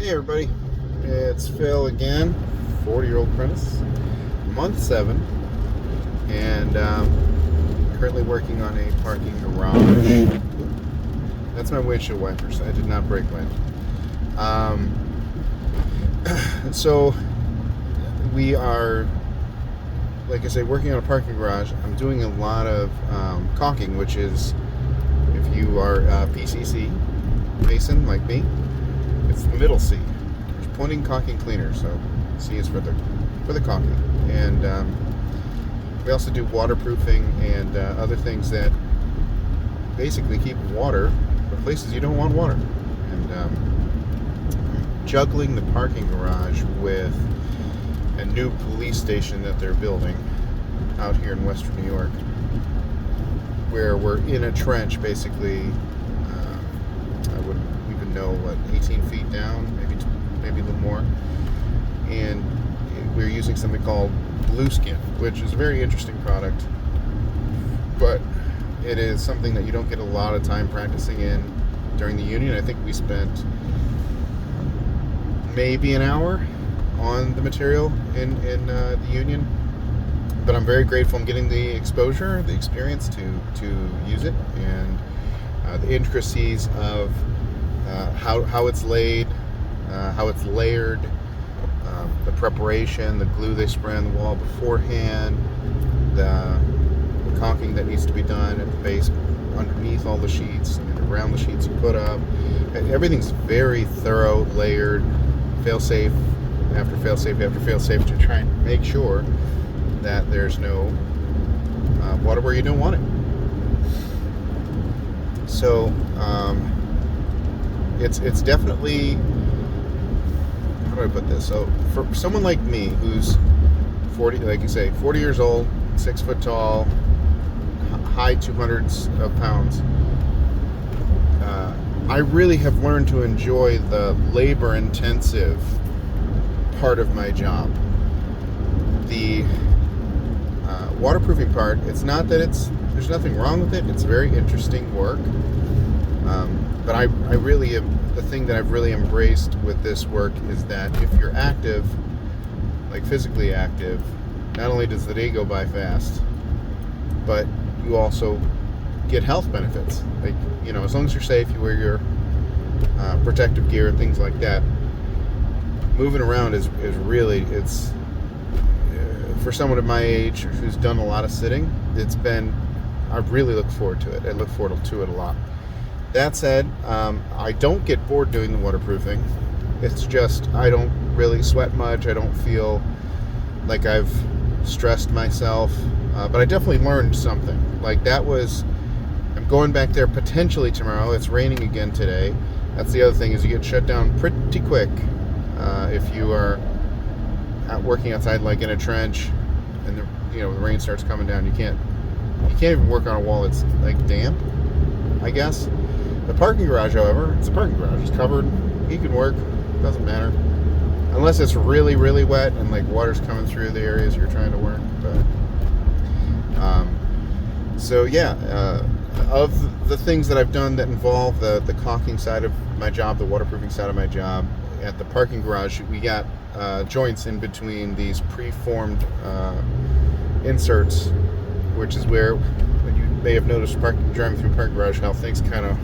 Hey everybody, it's Phil again, 40-year-old apprentice, month 7, and currently working on a parking garage. That's my windshield wipers. I did not brake land. So we are, like I say, working on a parking garage. I'm doing a lot of caulking, which is, if you are a PCC mason like me, it's the middle C. There's pointing, caulking, cleaner. So C is for the caulking, and we also do waterproofing and other things that basically keep water for places you don't want water. And juggling the parking garage with a new police station that they're building out here in Western New York, where we're in a trench basically. I wouldn't even know, 18 feet down, maybe a little more, and we're using something called blueskin, which is a very interesting product, but it is something that you don't get a lot of time practicing in during the union. I think we spent maybe an hour on the material in the union, but I'm very grateful I'm getting the exposure, the experience to use it, and the intricacies of how it's laid, how it's layered, the preparation, the glue they spray on the wall beforehand, the caulking that needs to be done at the base underneath all the sheets and around the sheets you put up. Everything's very thorough, layered, fail-safe after fail-safe after fail-safe, to try and make sure that there's no water where you don't want it. So it's definitely, how do I put this? So for someone like me who's 40, like you say, 40 years old, 6 foot tall, high 200s of pounds, I really have learned to enjoy the labor-intensive part of my job. The waterproofing part, it's not that there's nothing wrong with it. It's very interesting work. But I really am, the thing that I've really embraced with this work is that if you're active, like physically active, not only does the day go by fast, but you also get health benefits. Like, as long as you're safe, you wear your protective gear and things like that. Moving around is really, it's for someone of my age who's done a lot of sitting, I really look forward to it. I look forward to it a lot. That said, I don't get bored doing the waterproofing. It's just I don't really sweat much. I don't feel like I've stressed myself. But I definitely learned something. Like, I'm going back there potentially tomorrow. It's raining again today. That's the other thing, is you get shut down pretty quick if you are out working outside, like in a trench, and the rain starts coming down. You can't even work on a wall that's like damp, I guess. The parking garage, however, it's a parking garage. It's covered. You can work. Doesn't matter. Unless it's really, really wet and like water's coming through the areas you're trying to work. But so yeah, of the things that I've done that involve the caulking side of my job, the waterproofing side of my job, at the parking garage, we got joints in between these preformed inserts, which is where, when you may have noticed driving through a parking garage, how things kind of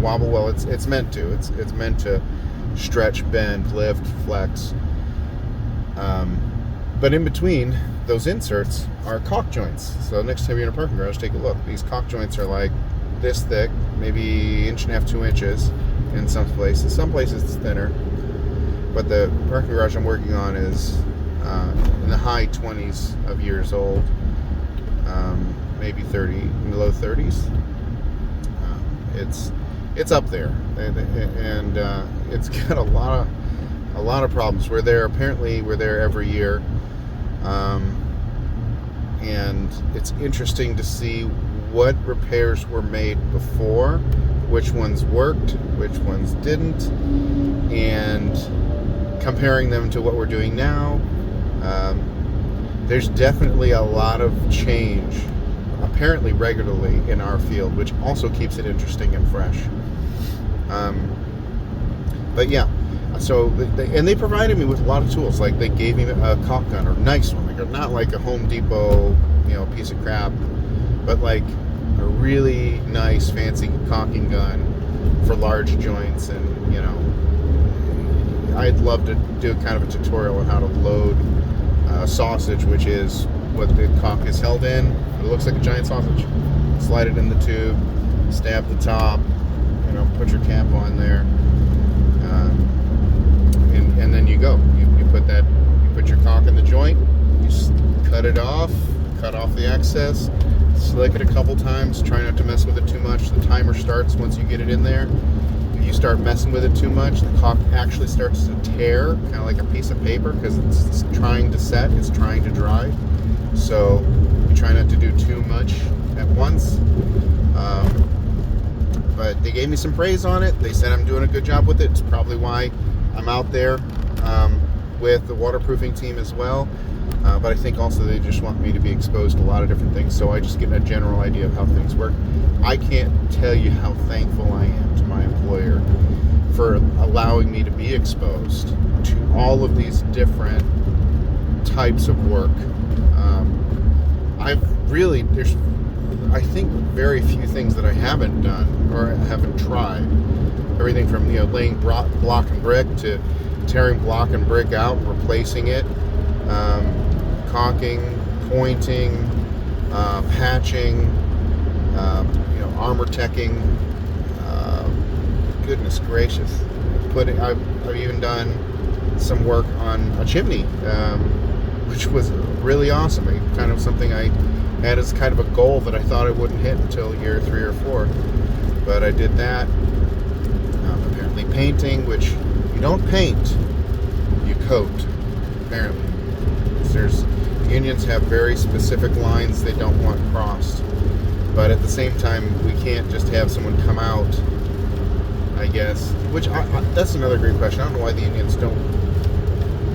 wobble. Well, it's meant to. It's meant to stretch, bend, lift, flex. But in between those inserts are caulk joints. So next time you're in a parking garage, take a look. These caulk joints are like this thick, maybe 1.5 to 2 inches in some places. Some places it's thinner. But the parking garage I'm working on is in the high 20s of years old, maybe 30, in the low 30s. It's up there, and it's got a lot of problems. We're there every year, and it's interesting to see what repairs were made before, which ones worked, which ones didn't, and comparing them to what we're doing now. There's definitely a lot of change, apparently regularly, in our field, which also keeps it interesting and fresh. But yeah, So they provided me with a lot of tools. Like they gave me a caulk gun, or a nice one, like not like a Home Depot, piece of crap, but like a really nice fancy caulking gun for large joints. And I'd love to do kind of a tutorial on how to load sausage, which is what the caulk is held in. It looks like a giant sausage. Slide it in the tube, stab the top, put your cap on there, and then you go. You put your caulk in the joint. You just cut it off, cut off the excess, slick it a couple times. Try not to mess with it too much. The timer starts once you get it in there. If you start messing with it too much, the caulk actually starts to tear, kind of like a piece of paper, because it's trying to set, it's trying to dry. So you try not to do too much at once. But they gave me some praise on it. They said I'm doing a good job with it. It's probably why I'm out there with the waterproofing team as well. But I think also they just want me to be exposed to a lot of different things, so I just get a general idea of how things work. I can't tell you how thankful I am to my employer for allowing me to be exposed to all of these different types of work. There's I think very few things that I haven't done or haven't tried. Everything from laying block and brick to tearing block and brick out, replacing it, caulking, pointing, patching, armor teching. Goodness gracious! I've even done some work on a chimney, which was really awesome. Kind of something I had as kind of a goal that I thought I wouldn't hit until year 3 or 4. But I did that. Apparently painting, which you don't paint, you coat. Apparently. Unions have very specific lines they don't want crossed. But at the same time, we can't just have someone come out, I guess. That's another great question. I don't know why the unions don't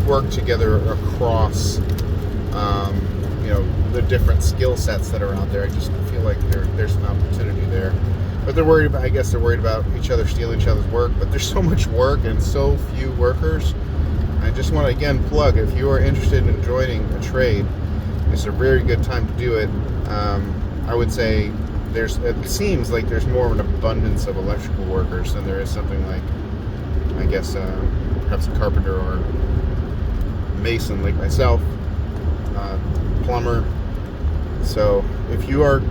work together across the different skill sets that are out there. I just feel like there's an opportunity there. But they're worried about each other stealing each other's work. But there's so much work and so few workers. I just want to again plug, if you are interested in joining a trade, it's a very good time to do it. I would say it seems like there's more of an abundance of electrical workers than there is something like, I guess, perhaps a carpenter or mason like myself, plumber. So if you are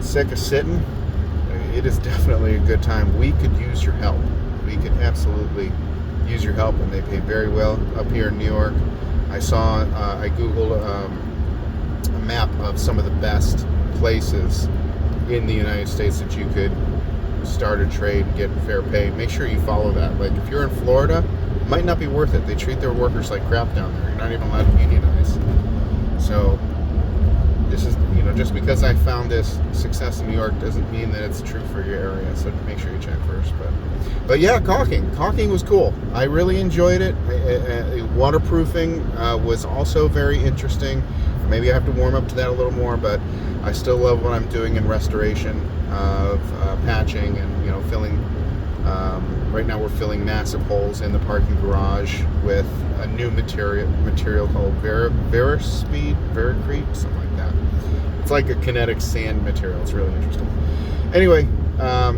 sick of sitting, it is definitely a good time. We could use your help. We could absolutely use your help, and they pay very well up here in New York. I googled a map of some of the best places in the United States that you could start a trade and get fair pay. Make sure you follow that. Like if you're in Florida, it might not be worth it. They treat their workers like crap down there. You're not even allowed to unionize. So this is, just because I found this success in New York doesn't mean that it's true for your area. So make sure you check first. But yeah, caulking was cool. I really enjoyed it. Waterproofing was also very interesting. Maybe I have to warm up to that a little more, but I still love what I'm doing in restoration of patching and filling. Right now we're filling massive holes in the parking garage with a new material called Vericrete, something like that. It's like a kinetic sand material. It's really interesting. Anyway,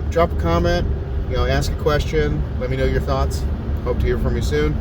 drop a comment, ask a question. Let me know your thoughts. Hope to hear from you soon.